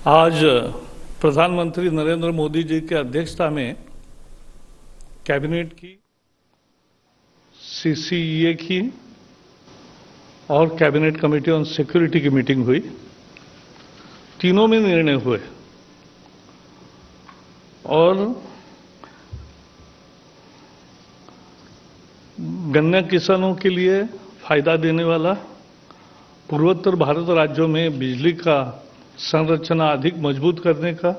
आज प्रधानमंत्री नरेंद्र मोदी जी की अध्यक्षता में कैबिनेट की सीसीईए की और कैबिनेट कमेटी ऑन सिक्योरिटी की मीटिंग हुई। तीनों में निर्णय हुए और गन्ना किसानों के लिए फायदा देने वाला, पूर्वोत्तर भारत राज्यों में बिजली का संरचना अधिक मजबूत करने का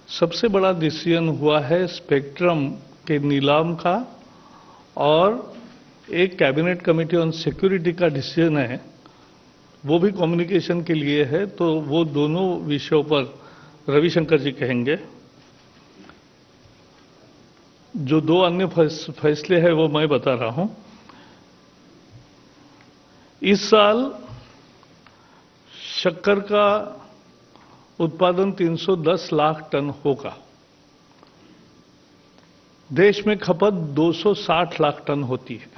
सबसे बड़ा डिसीजन हुआ है स्पेक्ट्रम के नीलाम का, और एक कैबिनेट कमेटी ऑन सिक्योरिटी का डिसीजन है, वो भी कम्युनिकेशन के लिए है। तो वो दोनों विषयों पर रविशंकर जी कहेंगे। जो दो अन्य फैसले हैं वो मैं बता रहा हूं। इस साल शक्कर का उत्पादन 310 लाख टन होगा। देश में खपत 260 लाख टन होती है।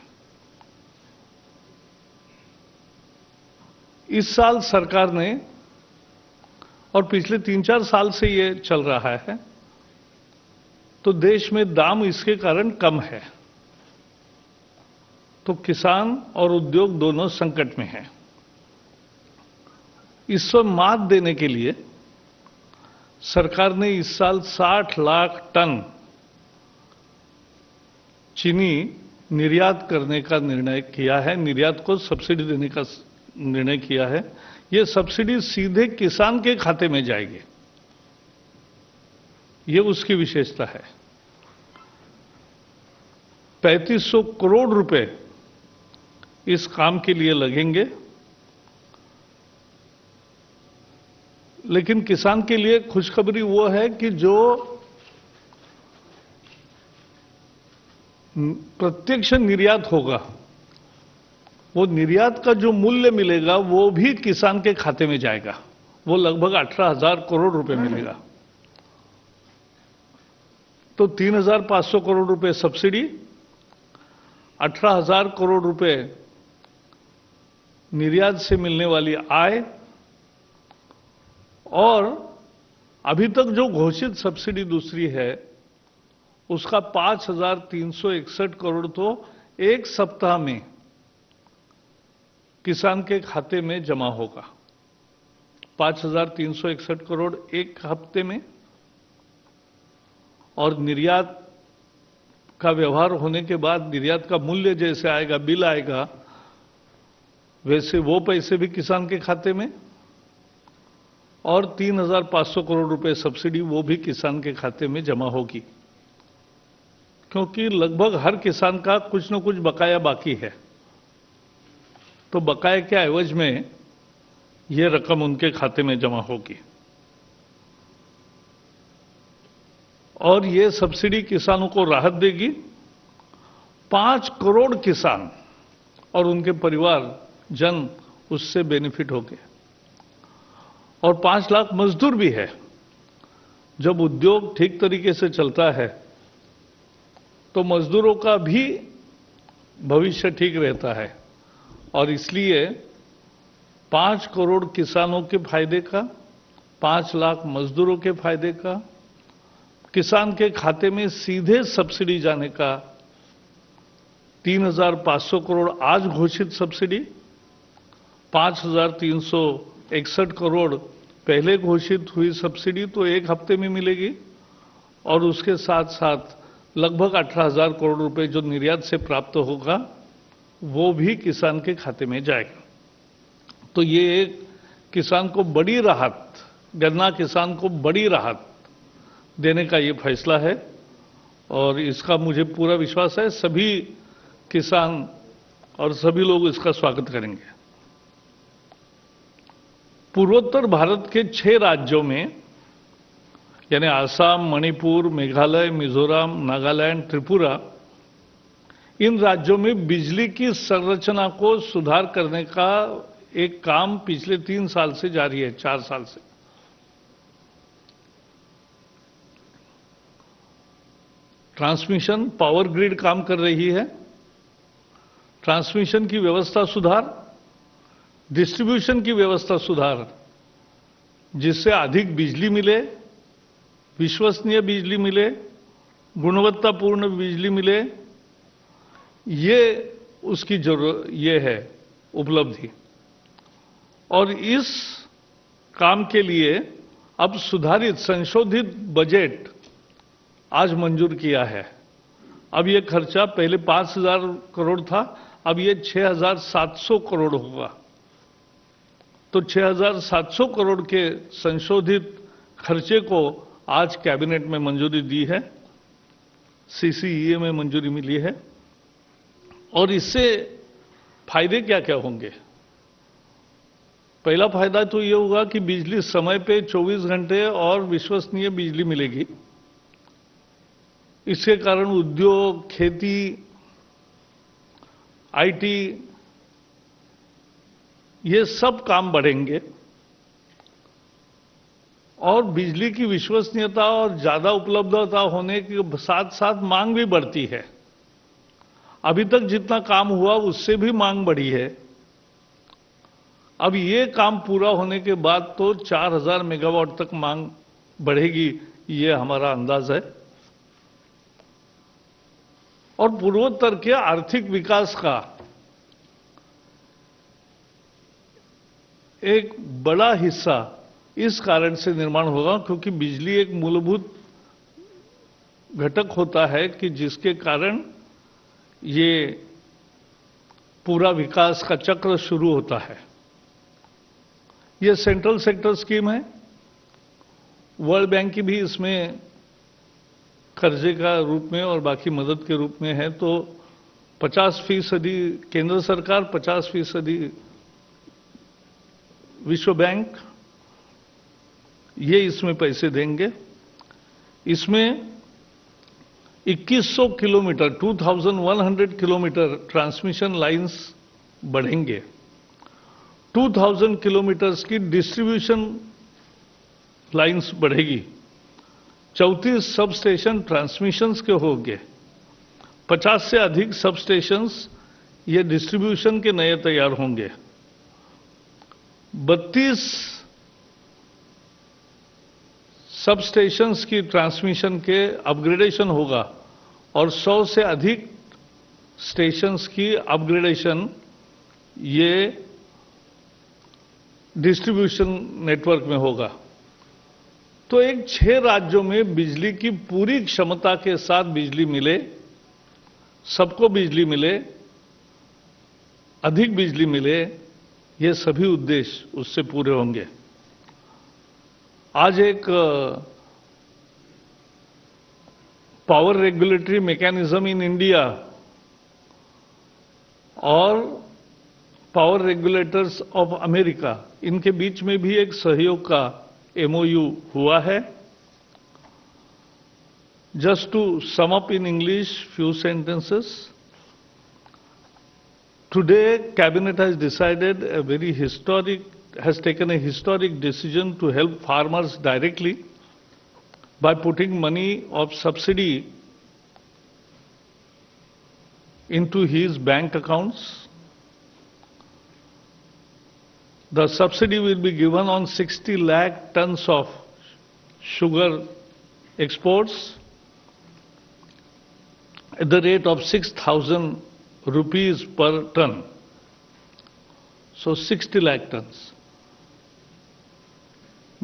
इस साल सरकार ने, और पिछले 3-4 साल से ये चल रहा है, तो देश में दाम इसके कारण कम है, तो किसान और उद्योग दोनों संकट में हैं। इस पर मात देने के लिए सरकार ने इस साल 60 लाख टन चीनी निर्यात करने का निर्णय किया है, निर्यात को सब्सिडी देने का निर्णय किया है। ये सब्सिडी सीधे किसान के खाते में जाएगी, ये उसकी विशेषता है। 3500 करोड़ रुपए इस काम के लिए लगेंगे, लेकिन किसान के लिए खुशखबरी वो है कि जो प्रत्यक्ष निर्यात होगा, वो निर्यात का जो मूल्य मिलेगा वो भी किसान के खाते में जाएगा। वो लगभग 18,000 करोड़ रुपए मिलेगा। तो 3,500 करोड़ रुपए सब्सिडी, 18,000 करोड़ रुपए निर्यात से मिलने वाली आय, और अभी तक जो घोषित सब्सिडी दूसरी है उसका 5,361 करोड़ तो एक सप्ताह में किसान के खाते में जमा होगा। 5,361 करोड़ एक हफ्ते में, और निर्यात का व्यवहार होने के बाद निर्यात का मूल्य जैसे आएगा, बिल आएगा, वैसे वो पैसे भी किसान के खाते में, और 3,500 करोड़ रुपए सब्सिडी वो भी किसान के खाते में जमा होगी। क्योंकि लगभग हर किसान का कुछ न कुछ बकाया बाकी है, तो बकाया के एवज में ये रकम उनके खाते में जमा होगी। और ये सब्सिडी किसानों को राहत देगी। 5 करोड़ किसान और उनके परिवार जन उससे बेनिफिट होंगे, और 5 लाख मजदूर भी है। जब उद्योग ठीक तरीके से चलता है तो मजदूरों का भी भविष्य ठीक रहता है, और इसलिए 5 करोड़ किसानों के फायदे का, 5 लाख मजदूरों के फायदे का, किसान के खाते में सीधे सब्सिडी जाने का 3,500 करोड़ आज घोषित सब्सिडी, 5,361 करोड़ पहले घोषित हुई सब्सिडी तो एक हफ्ते में मिलेगी, और उसके साथ साथ लगभग 18,000 करोड़ रुपए जो निर्यात से प्राप्त होगा वो भी किसान के खाते में जाएगा। तो ये एक किसान को बड़ी राहत, गन्ना किसान को बड़ी राहत देने का ये फैसला है, और इसका मुझे पूरा विश्वास है सभी किसान और सभी लोग इसका स्वागत करेंगे। पूर्वोत्तर भारत के 6 राज्यों में, यानी आसाम, मणिपुर, मेघालय, मिजोरम, नागालैंड, त्रिपुरा, इन राज्यों में बिजली की संरचना को सुधार करने का एक काम पिछले 3 साल से जारी है, 4 साल से। ट्रांसमिशन पावर ग्रिड काम कर रही है, ट्रांसमिशन की व्यवस्था सुधार, डिस्ट्रीब्यूशन की व्यवस्था सुधार, जिससे अधिक बिजली मिले, विश्वसनीय बिजली मिले, गुणवत्तापूर्ण बिजली मिले, ये उसकी जरूरत, ये है उपलब्धि। और इस काम के लिए अब सुधारित संशोधित बजट आज मंजूर किया है। अब ये खर्चा पहले 5,000 करोड़ था, अब ये 6,700 करोड़ होगा। तो 6,700 करोड़ के संशोधित खर्चे को आज कैबिनेट में मंजूरी दी है, सीसीईए में मंजूरी मिली है। और इससे फायदे क्या क्या होंगे? पहला फायदा तो ये होगा कि बिजली समय पे 24 घंटे और विश्वसनीय बिजली मिलेगी। इसके कारण उद्योग, खेती, आईटी, ये सब काम बढ़ेंगे और बिजली की विश्वसनीयता और ज्यादा उपलब्धता होने के साथ साथ मांग भी बढ़ती है। अभी तक जितना काम हुआ उससे भी मांग बढ़ी है। अब ये काम पूरा होने के बाद तो 4,000 मेगावाट तक मांग बढ़ेगी, ये हमारा अंदाज है। और पूर्वोत्तर के आर्थिक विकास का एक बड़ा हिस्सा इस कारण से निर्माण होगा क्योंकि बिजली एक मूलभूत घटक होता है कि जिसके कारण ये पूरा विकास का चक्र शुरू होता है। ये सेंट्रल सेक्टर स्कीम है, वर्ल्ड बैंक की भी इसमें कर्जे का रूप में और बाकी मदद के रूप में है। तो 50% केंद्र सरकार, 50% विश्व बैंक, ये इसमें पैसे देंगे। इसमें 2100 किलोमीटर, 2100 किलोमीटर ट्रांसमिशन लाइंस बढ़ेंगे। 2000 किलोमीटर्स की डिस्ट्रीब्यूशन लाइंस बढ़ेगी। 34 सब स्टेशन ट्रांसमिशंस के होंगे। 50 से अधिक सब स्टेशंस ये डिस्ट्रीब्यूशन के नए तैयार होंगे। 32 सब स्टेशंस की ट्रांसमिशन के अपग्रेडेशन होगा और 100 से अधिक स्टेशंस की अपग्रेडेशन ये डिस्ट्रीब्यूशन नेटवर्क में होगा। तो एक 6 राज्यों में बिजली की पूरी क्षमता के साथ बिजली मिले, सबको बिजली मिले, अधिक बिजली मिले, ये सभी उद्देश्य उससे पूरे होंगे। आज एक power regulatory mechanism in India और पावर रेगुलेटर्स ऑफ अमेरिका, इनके बीच में भी एक सहयोग का MOU हुआ है। Just to sum up in English few sentences, today Cabinet has decided has taken a historic decision to help farmers directly by putting money of subsidy into his bank accounts. The subsidy will be given on 60 lakh tons of sugar exports at the rate of 6,000 rupees per ton. So 60 lakh tons.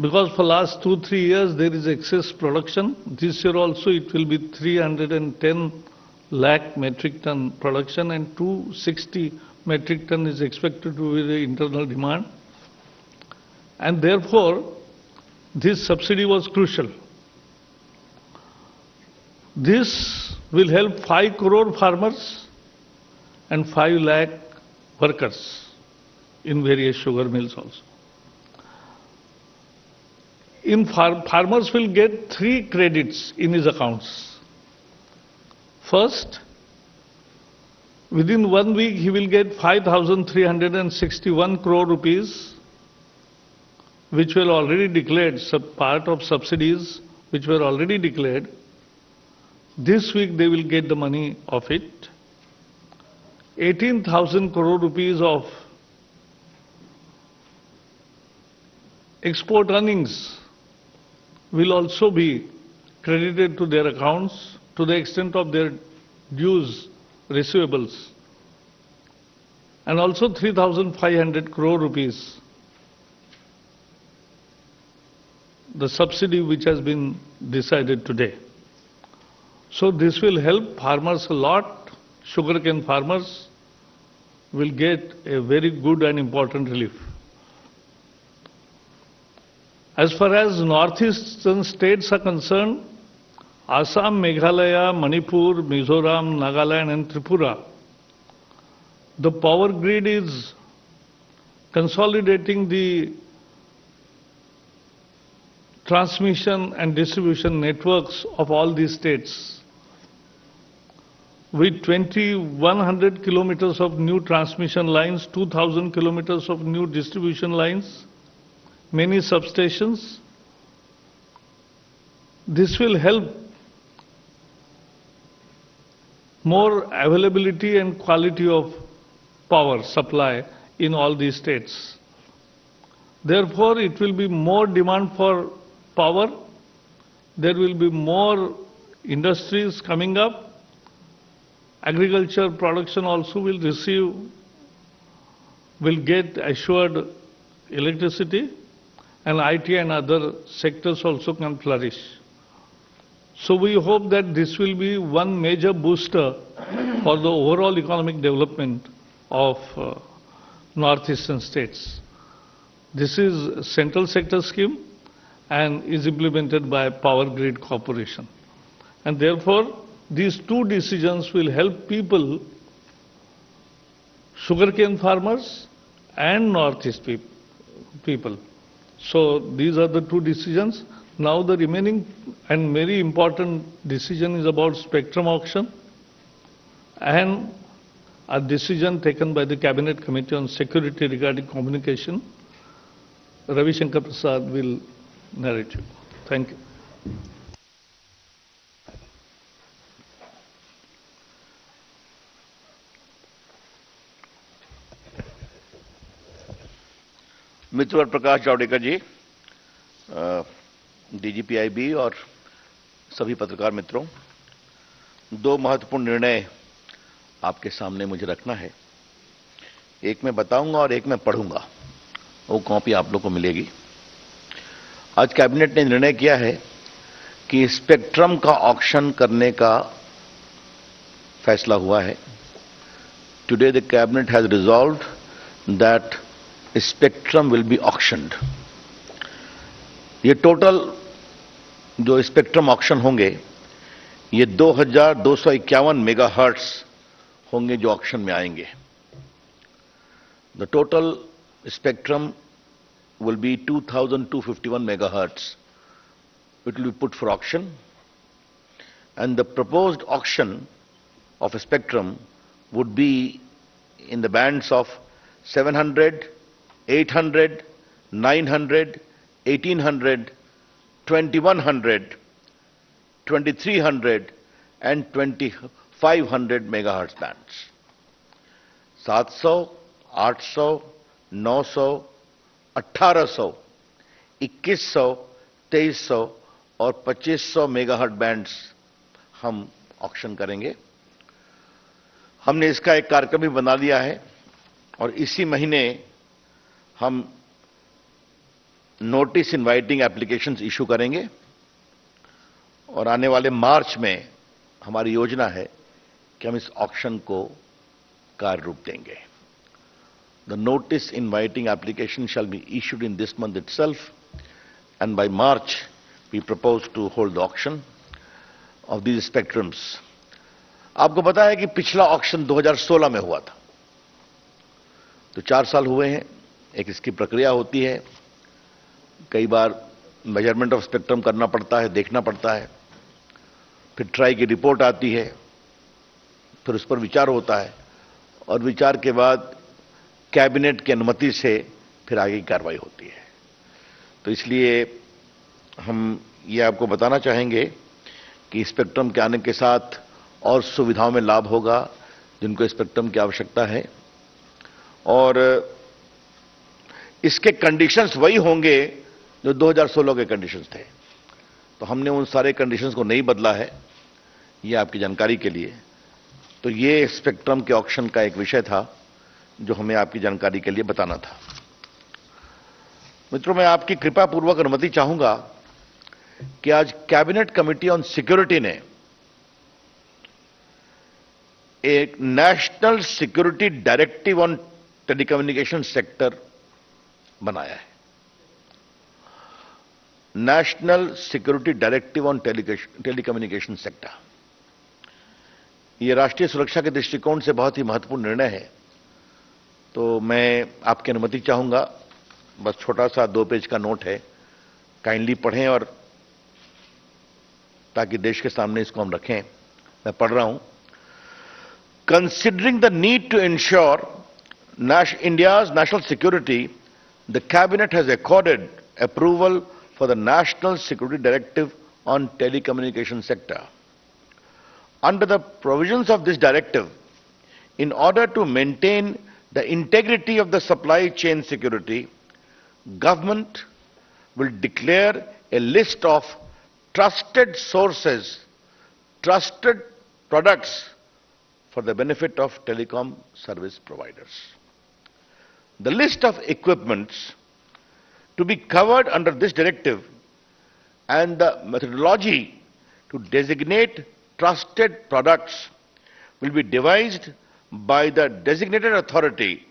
Because for last 2-3 years there is excess production. This year also it will be 310 lakh metric ton production and 260 metric ton is expected to be the internal demand. And therefore, this subsidy was crucial. This will help 5 crore farmers and 5 lakh workers in various sugar mills also. Farmers will get 3 credits in his accounts. First, within 1 week he will get 5,361 crore rupees, which were already declared, part of subsidies which were already declared. This week they will get the money of it. 18,000 crore rupees of export earnings will also be credited to their accounts to the extent of their dues receivables, and also 3,500 crore rupees, the subsidy which has been decided today. So this will help farmers a lot. Sugarcane farmers will get a very good and important relief. As far as northeastern states are concerned, Assam, Meghalaya, Manipur, Mizoram, Nagaland and Tripura, the power grid is consolidating the transmission and distribution networks of all these states. With 2,100 kilometers of new transmission lines, 2,000 kilometers of new distribution lines, many substations, this will help more availability and quality of power supply in all these states. Therefore, it will be more demand for power, there will be more industries coming up, agriculture production also will get assured electricity, and IT and other sectors also can flourish. So we hope that this will be one major booster for the overall economic development of northeastern states. This is a central sector scheme and is implemented by Power Grid Corporation. And therefore, these two decisions will help people, sugarcane farmers and northeast people. So these are the two decisions. Now the remaining and very important decision is about spectrum auction and a decision taken by the Cabinet Committee on Security regarding communication. Ravi Shankar Prasad will narrate you. Thank you. मित्र प्रकाश जावड़ेकर जी, डीजीपीआईबी और सभी पत्रकार मित्रों, दो महत्वपूर्ण निर्णय आपके सामने मुझे रखना है। एक मैं बताऊंगा और एक मैं पढ़ूंगा, वो कॉपी आप लोग को मिलेगी। आज कैबिनेट ने निर्णय किया है कि स्पेक्ट्रम का ऑक्शन करने का फैसला हुआ है। Today the cabinet has resolved that spectrum will be auctioned. ये टोटल जो स्पेक्ट्रम ऑक्शन होंगे, ये 2251 मेगाहर्ट्ज होंगे जो ऑक्शन में आएंगे। The total spectrum will be 2251 megahertz. It will be put for auction, and the proposed auction of a spectrum would be in the bands of 700, 800, 900, 1800, 2100, 2300 and 2500 megahertz bands. 700, 800, 900, 1800, 2100, 2300 और 2500 megahertz bands हम auction करेंगे। हमने इसका एक कार्यक्रम भी बना लिया है और इसी महीने हम नोटिस इनवाइटिंग एप्लीकेशंस इशू करेंगे और आने वाले मार्च में हमारी योजना है कि हम इस ऑक्शन को कार्य रूप देंगे। The notice inviting application shall be issued in this month itself, and by March we propose to hold the auction of these spectrums. आपको पता है कि पिछला ऑक्शन 2016 में हुआ था, तो 4 साल हुए हैं। एक इसकी प्रक्रिया होती है, कई बार मेजरमेंट ऑफ स्पेक्ट्रम करना पड़ता है, देखना पड़ता है, फिर ट्राई की रिपोर्ट आती है, फिर उस पर विचार होता है और विचार के बाद कैबिनेट की अनुमति से फिर आगे की कार्रवाई होती है। तो इसलिए हम ये आपको बताना चाहेंगे कि स्पेक्ट्रम के आने के साथ और सुविधाओं में लाभ होगा जिनको स्पेक्ट्रम की आवश्यकता है, और इसके कंडीशंस वही होंगे जो 2016 के कंडीशंस थे। तो हमने उन सारे कंडीशंस को नहीं बदला है, ये आपकी जानकारी के लिए। तो ये स्पेक्ट्रम के ऑक्शन का एक विषय था जो हमें आपकी जानकारी के लिए बताना था। मित्रों, मैं आपकी कृपा पूर्वक अनुमति चाहूंगा कि आज कैबिनेट कमेटी ऑन सिक्योरिटी ने एक national security directive on telecommunication sector बनाया है। National security directive on telecommunication sector, यह राष्ट्रीय सुरक्षा के दृष्टिकोण से बहुत ही महत्वपूर्ण निर्णय है। तो मैं आपकी अनुमति चाहूंगा, बस छोटा सा 2 पेज का नोट है, काइंडली पढ़ें और ताकि देश के सामने इसको हम रखें। मैं पढ़ रहा हूं। Considering the need to ensure India's national security, the cabinet has accorded approval for the National Security Directive on Telecommunication sector. Under the provisions of this directive, in order to maintain the integrity of the supply chain security, government will declare a list of trusted sources, trusted products for the benefit of telecom service providers. The list of equipments to be covered under this directive and the methodology to designate trusted products will be devised by the designated authority,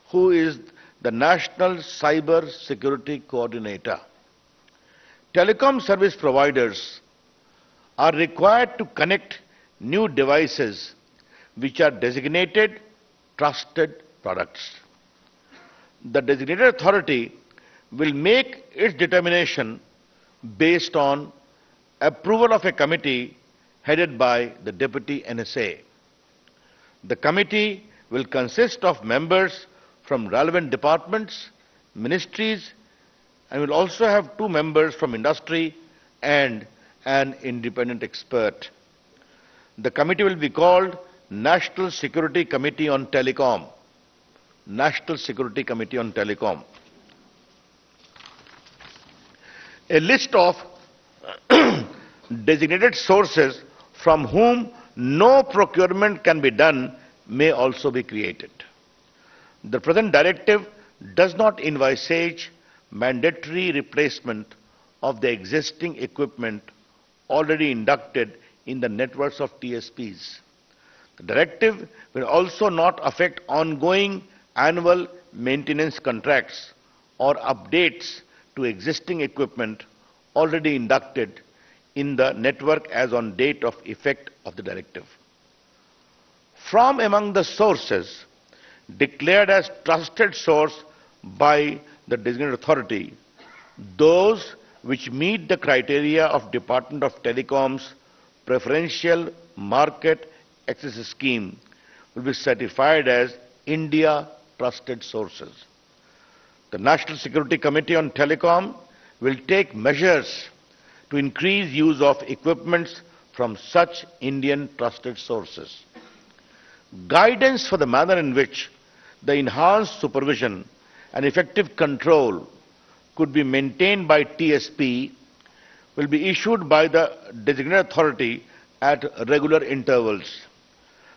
who is the National Cyber Security Coordinator. Telecom service providers are required to connect new devices which are designated trusted products. The designated authority will make its determination based on approval of a committee headed by the Deputy NSA. The committee will consist of members from relevant departments, ministries, and will also have 2 members from industry and an independent expert. The committee will be called National Security Committee on Telecom. National Security Committee on Telecom. A list of designated sources from whom no procurement can be done may also be created. The present directive does not envisage mandatory replacement of the existing equipment already inducted in the networks of TSPs. The directive will also not affect ongoing annual maintenance contracts or updates to existing equipment already inducted in the network as on date of effect of the directive. From among the sources declared as trusted source by the designated authority, those which meet the criteria of Department of Telecom's Preferential Market Access Scheme will be certified as India Trusted Sources. The National Security Committee on Telecom will take measures to increase use of equipments from such Indian trusted sources. Guidance for the manner in which the enhanced supervision and effective control could be maintained by TSP will be issued by the designated authority at regular intervals.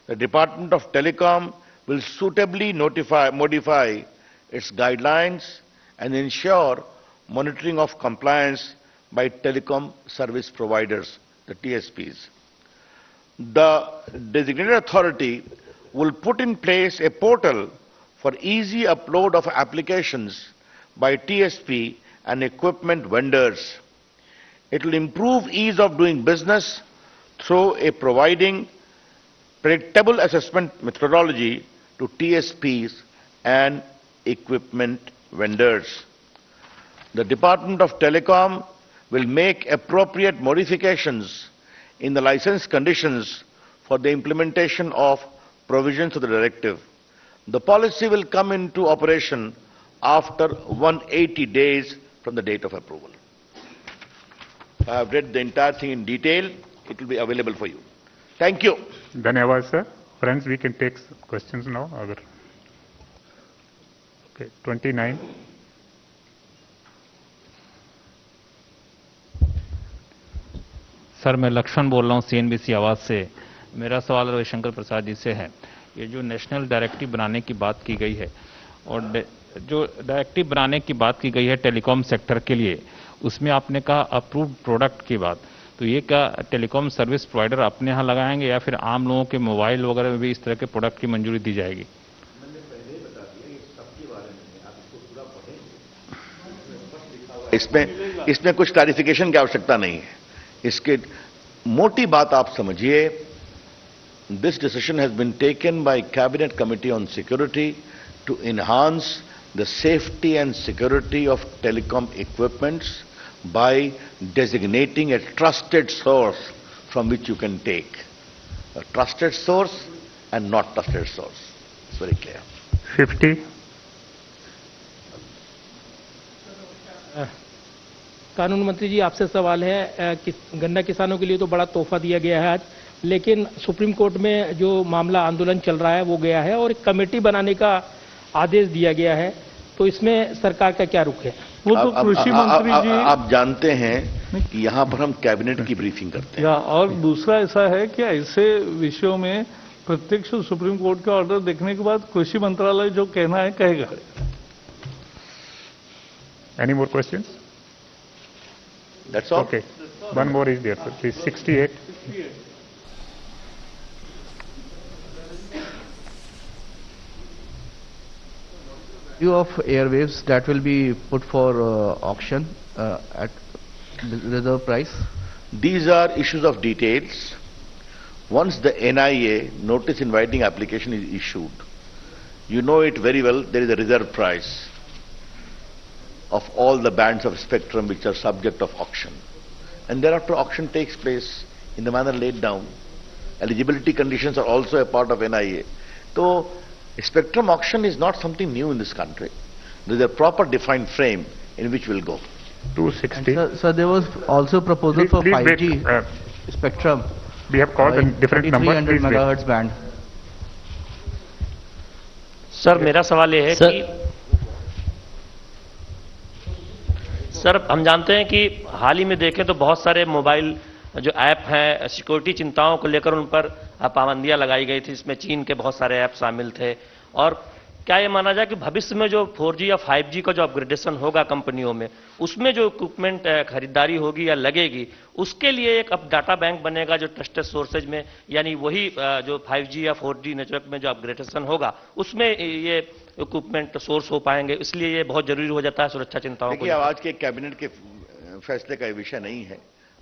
The Department of Telecom will suitably modify its guidelines and ensure monitoring of compliance by telecom service providers, the TSPs. The designated authority will put in place a portal for easy upload of applications by TSP and equipment vendors. It will improve ease of doing business through providing predictable assessment methodology to TSPs and equipment vendors. The Department of Telecom will make appropriate modifications in the license conditions for the implementation of provisions of the directive. The policy will come into operation after 180 days from the date of approval. I have read the entire thing in detail. It will be available for you. Thank you. Dhanyavad, sir. Friends, we can take questions now. Okay, 29. Sir, मैं लक्ष्मण बोल रहा हूँ CNBC आवाज से। मेरा सवाल रविशंकर प्रसाद जी से है। ये जो नेशनल डायरेक्टिव बनाने की बात की गई है और जो डायरेक्टिव बनाने की बात की गई है टेलीकॉम सेक्टर के लिए, उसमें आपने कहा अप्रूव्ड प्रोडक्ट की बात, तो ये क्या टेलीकॉम सर्विस प्रोवाइडर अपने यहाँ लगाएंगे या फिर आम लोगों के मोबाइल वगैरह में भी इस तरह के प्रोडक्ट की मंजूरी दी जाएगी? इसमें कुछ क्लैरिफिकेशन की आवश्यकता नहीं है। इसके मोटी बात आप समझिए, this decision has been taken by cabinet committee on security to enhance the safety and security of telecom equipments by designating a trusted source from which you can take a trusted source and not trusted source. It's very clear. 50. कानून मंत्री जी, आपसे सवाल है कि गन्ना किसानों के लिए तो बड़ा तोहफा दिया गया है आज, लेकिन सुप्रीम कोर्ट में जो मामला आंदोलन चल रहा है वो गया है और एक कमेटी बनाने का आदेश दिया गया है, तो इसमें सरकार का क्या रुख है? वो तो कृषि मंत्री जी, आप जानते हैं कि यहां पर हम कैबिनेट की ब्रीफिंग करते हैं। और दूसरा ऐसा है कि ऐसे विषयों में प्रत्यक्ष सुप्रीम कोर्ट का ऑर्डर देखने के बाद कृषि मंत्रालय जो कहना है कहेगा। Any more questions? That's all. Okay. One more is there, sir. Please, 68. Of airwaves that will be put for auction at reserve price? These are issues of details. Once the NIA notice inviting application is issued, you know it very well, there is a reserve price of all the bands of spectrum which are subject of auction. And thereafter auction takes place in the manner laid down. Eligibility conditions are also a part of NIA. So, spectrum auction is not something new in this country. There is a proper defined frame in which we'll go. 260. Sir, there was also proposal for 5G spectrum. We have called a different number. 300 megahertz band. Sir, मेरा सवाल ये है कि sir, हम जानते हैं कि हाल ही में देखें तो बहुत सारे मोबाइल जो ऐप हैं, सिक्योरिटी चिंताओं को लेकर उन पर पाबंदियां लगाई गई थी, इसमें चीन के बहुत सारे ऐप शामिल थे। और क्या ये माना जाए कि भविष्य में जो 4G या 5G का जो अपग्रेडेशन होगा कंपनियों में, उसमें जो इक्विपमेंट खरीदारी होगी या लगेगी, उसके लिए एक अब डाटा बैंक बनेगा जो ट्रस्टेड सोर्सेज में, यानी वही जो 5G या 4G नेटवर्क में जो अपग्रेडेशन होगा उसमें ये इक्विपमेंट सोर्स हो पाएंगे, इसलिए ये बहुत जरूरी हो जाता है सुरक्षा चिंताओं को। आज के कैबिनेट के फैसले का विषय नहीं है,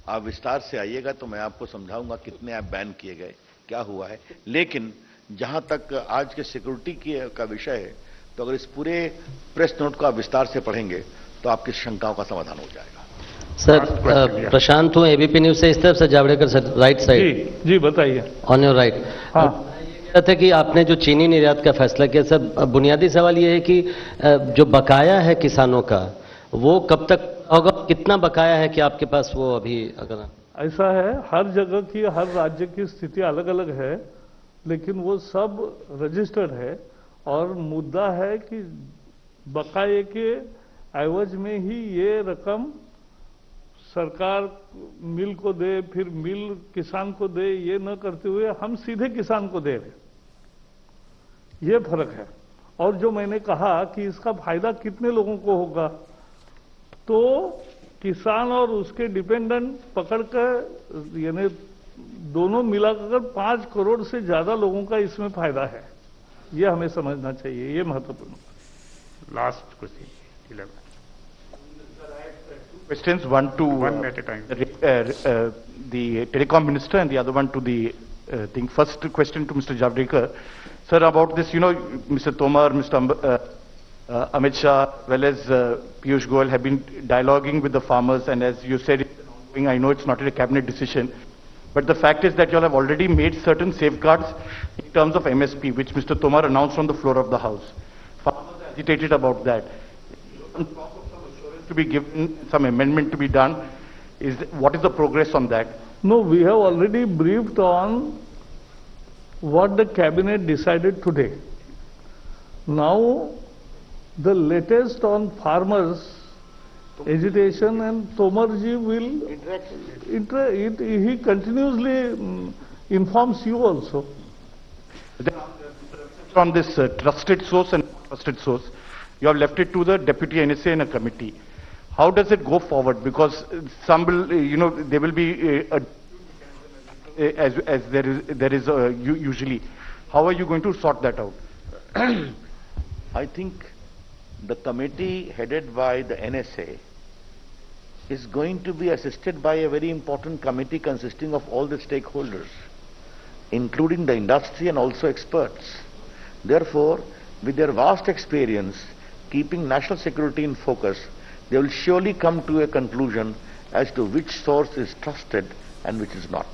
आप विस्तार से आइएगा तो मैं आपको समझाऊंगा कितने ऐप बैन किए गए, क्या हुआ है। लेकिन जहां तक आज के सिक्योरिटी का विषय है, तो अगर इस पूरे प्रेस नोट को आप विस्तार से पढ़ेंगे तो आपकी शंकाओं का समाधान हो जाएगा। सर, प्रशांत हूं, एबीपी न्यूज से। इस तरफ से जावड़ेकर सर, राइट साइड। जी बताइए। On your right. हाँ, था कि आपने जो चीनी निर्यात का फैसला किया, सर बुनियादी सवाल ये है कि जो बकाया है किसानों का वो कब तक होगा, कितना बकाया है कि आपके पास वो अभी? अगर ऐसा है, हर जगह की, हर राज्य की स्थिति अलग अलग है, लेकिन वो सब रजिस्टर्ड है और मुद्दा है कि बकाये के एवज में ही ये रकम सरकार मिल को दे, फिर मिल किसान को दे, ये न करते हुए हम सीधे किसान को दे रहे, ये फर्क है। और जो मैंने कहा कि इसका फायदा कितने लोगों को होगा, तो किसान और उसके डिपेंडेंट पकड़कर यानी दोनों मिलाकर 5 करोड़ से ज्यादा लोगों का इसमें फायदा है, ये हमें समझना चाहिए, ये महत्वपूर्ण। Last question 11. Questions, one at a time. The telecom minister and the other one to the thing. First question to Mr. Javadekar. Sir, about this, Mr. Tomar, Mr. Amit Shah, as well as Piyush Goyal have been dialoguing with the farmers, and as you said, I know it's not a cabinet decision, but the fact is that you all have already made certain safeguards in terms of MSP, which Mr. Tomar announced on the floor of the House. Farmers are agitated about that. To be given, some amendment to be done. What is the progress on that? No, we have already briefed on what the cabinet decided today. Now, the latest on farmers agitation, and Tomarji will he continuously informs you also. On this trusted source and trusted source, you have left it to the deputy NSA in a committee. How does it go forward? Because some will, there will be as there is usually. How are you going to sort that out? I think the committee headed by the NSA is going to be assisted by a very important committee consisting of all the stakeholders, including the industry and also experts. Therefore, with their vast experience, keeping national security in focus, they will surely come to a conclusion as to which source is trusted and which is not.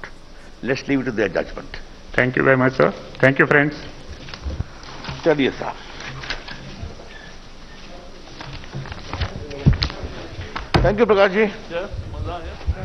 Let's leave it to their judgment. Thank you very much, sir. Thank you, friends. चलिए साहब. Thank you, Prakash ji. Yes, मजा है.